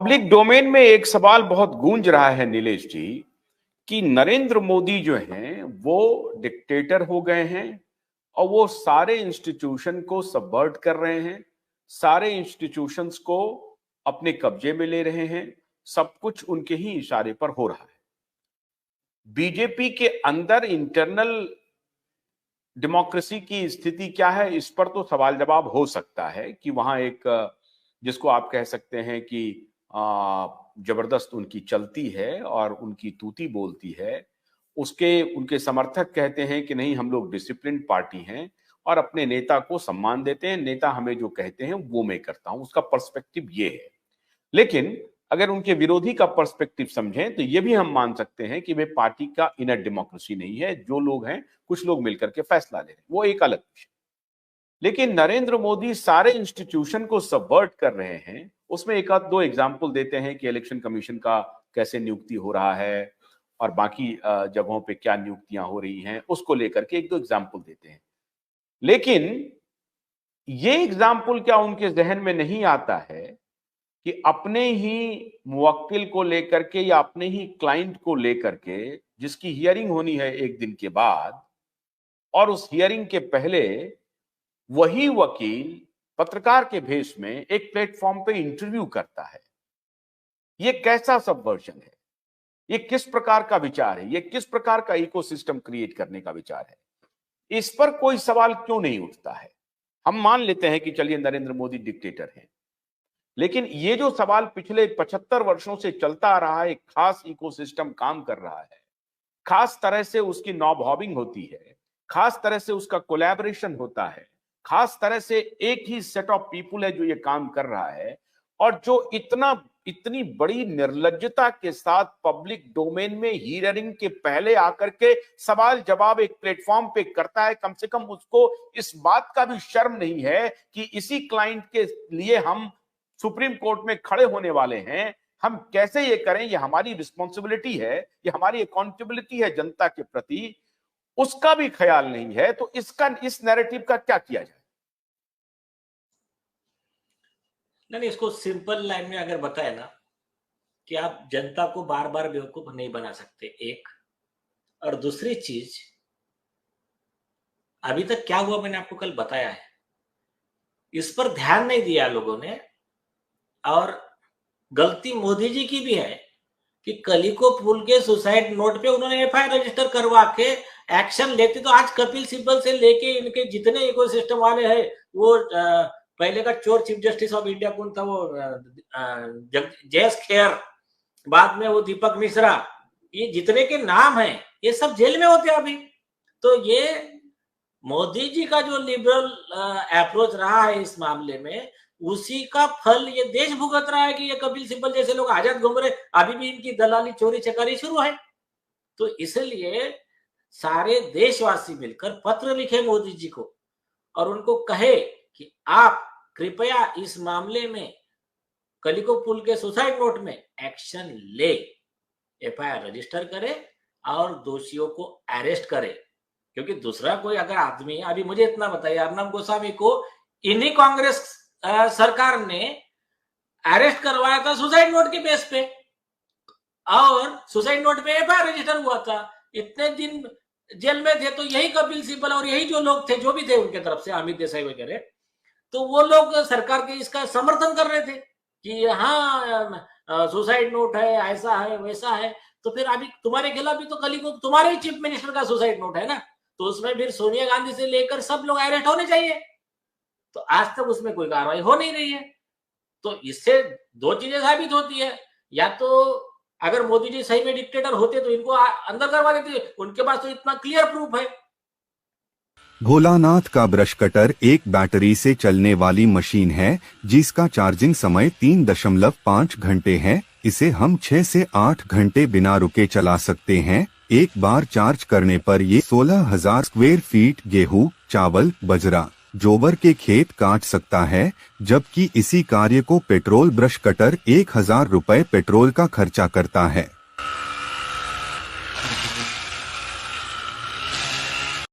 Public domain में एक सवाल बहुत गूंज रहा है नीलेश जी कि नरेंद्र मोदी जो हैं वो डिक्टेटर हो गए हैं और वो सारे इंस्टीट्यूशन को सबवर्ट कर रहे हैं, सारे इंस्टीट्यूशंस को अपने कब्जे में ले रहे हैं, सब कुछ उनके ही इशारे पर हो रहा है। बीजेपी के अंदर इंटरनल डेमोक्रेसी की स्थिति क्या है, इस पर तो सवाल जवाब हो सकता है कि वहां एक जिसको आप कह सकते हैं कि जबरदस्त उनकी चलती है और उनकी तूती बोलती है। उसके उनके समर्थक कहते हैं कि नहीं, हम लोग डिसिप्लिन पार्टी हैं और अपने नेता को सम्मान देते हैं, नेता हमें जो कहते हैं वो मैं करता हूं। उसका पर्सपेक्टिव ये है। लेकिन अगर उनके विरोधी का पर्सपेक्टिव समझें तो ये भी हम मान सकते हैं कि वे पार्टी का इनर डेमोक्रेसी नहीं है। जो लोग हैं, कुछ लोग मिलकर के फैसला ले रहे हैं, वो एक अलग विषय। लेकिन नरेंद्र मोदी सारे इंस्टीट्यूशन को सबवर्ट कर रहे हैं। उसमें एक आध दो एग्जाम्पल देते हैं कि इलेक्शन कमीशन का कैसे नियुक्ति हो रहा है और बाकी जगहों पे क्या नियुक्तियां हो रही हैं, उसको लेकर के एक दो एग्जाम्पल देते हैं। लेकिन ये एग्जाम्पल क्या उनके जहन में नहीं आता है कि अपने ही मुवक्किल को लेकर के या अपने ही क्लाइंट को लेकर के, जिसकी हियरिंग होनी है एक दिन के बाद, और उस हियरिंग के पहले वही वकील पत्रकार के भेष में एक प्लेटफॉर्म पे इंटरव्यू करता है। ये कैसा सबवर्जन है? ये किस प्रकार का विचार है? ये किस प्रकार का इकोसिस्टम क्रिएट करने का विचार है? इस पर कोई सवाल क्यों नहीं उठता है? हम मान लेते हैं कि चलिए नरेंद्र मोदी डिक्टेटर हैं, लेकिन ये जो सवाल पिछले 75 वर्षों से चलता आ रहा है, एक खास इकोसिस्टम काम कर रहा है, खास तरह से उसकी नॉबहॉबिंग होती है, खास तरह से उसका कोलैबोरेशन होता है, खास तरह से एक ही सेट ऑफ पीपुल है जो ये काम कर रहा है, और जो इतनी बड़ी निर्लज्जता के साथ पब्लिक डोमेन में हियरिंग के पहले आकर के सवाल जवाब एक प्लेटफॉर्म पे करता है। कम से कम उसको इस बात का भी शर्म नहीं है कि इसी क्लाइंट के लिए हम सुप्रीम कोर्ट में खड़े होने वाले हैं, हम कैसे ये करें, ये हमारी रिस्पॉन्सिबिलिटी है, ये हमारी अकाउंटेबिलिटी है जनता के प्रति, उसका भी ख्याल नहीं है। तो इस नैरेटिव का क्या किया जाए? नहीं, इसको सिंपल लाइन में अगर बताए ना कि आप जनता को बार बार बेवकूफ नहीं बना सकते, एक। और दूसरी चीज, अभी तक क्या हुआ मैंने आपको कल बताया है, इस पर ध्यान नहीं दिया लोगों ने। और गलती मोदी जी की भी है कि कलिको पुल के सुसाइड नोट पे उन्होंने एफआईआर रजिस्टर करवा के एक्शन लेते तो आज कपिल सिब्बल से लेके इनके जितने इकोसिस्टम वाले हैं, वो पहले का चोर चीफ जस्टिस ऑफ इंडिया कौन था, वो जयेश खेर, बाद में वो दीपक मिश्रा, ये जितने के नाम हैं ये सब जेल में होते हैं अभी। तो ये मोदी जी का जो लिबरल अप्रोच रहा है इस मामले में, उसी का फल ये देश भुगत रहा है कि ये कपिल सिब्बल जैसे लोग आजाद घूम रहे, अभी भी इनकी दलाली चोरी चकारी शुरू है। तो इसलिए सारे देशवासी मिलकर पत्र लिखे मोदी जी को और उनको कहे कि आप कृपया इस मामले में कलिको पुल के सुसाइड नोट में एक्शन ले, एफआईआर रजिस्टर करे और दोषियों को अरेस्ट करे। क्योंकि दूसरा कोई अगर आदमी, अभी मुझे इतना बताइए, अर्नब गोस्वामी को इन्हीं कांग्रेस सरकार ने अरेस्ट करवाया था सुसाइड नोट के बेस पे, और सुसाइड नोट पे एफआईआर रजिस्टर हुआ था। इतने दिन जेल में थे तो यही कपिल सिब्बल और यही जो लोग थे, जो भी थे उनके तरफ से, अमित देसाई वगैरह, तो वो लोग सरकार के इसका समर्थन कर रहे थे कि हाँ सुसाइड नोट है, ऐसा है वैसा है। तो फिर अभी तुम्हारे खिलाफ भी तो कलिको तुम्हारे ही चीफ मिनिस्टर का सुसाइड नोट है ना, तो उसमें फिर सोनिया गांधी से लेकर सब लोग अरेस्ट होने चाहिए। तो आज तक उसमें कोई कार्रवाई हो नहीं रही है। तो इससे दो चीजें साबित होती है, या तो अगर मोदी जी सही में डिक्टेटर होते तो इनको अंदर करवा देते, उनके पास तो इतना क्लियर प्रूफ है। भोलानाथ का ब्रश कटर एक बैटरी से चलने वाली मशीन है जिसका चार्जिंग समय 3.5 घंटे है। इसे हम 6 से 8 घंटे बिना रुके चला सकते हैं। एक बार चार्ज करने पर ये 16,000 स्क्वायर फीट गेहूं, चावल, बजरा, जोबर के खेत काट सकता है, जबकि इसी कार्य को पेट्रोल ब्रश कटर 1,000 रुपए पेट्रोल का खर्चा करता है।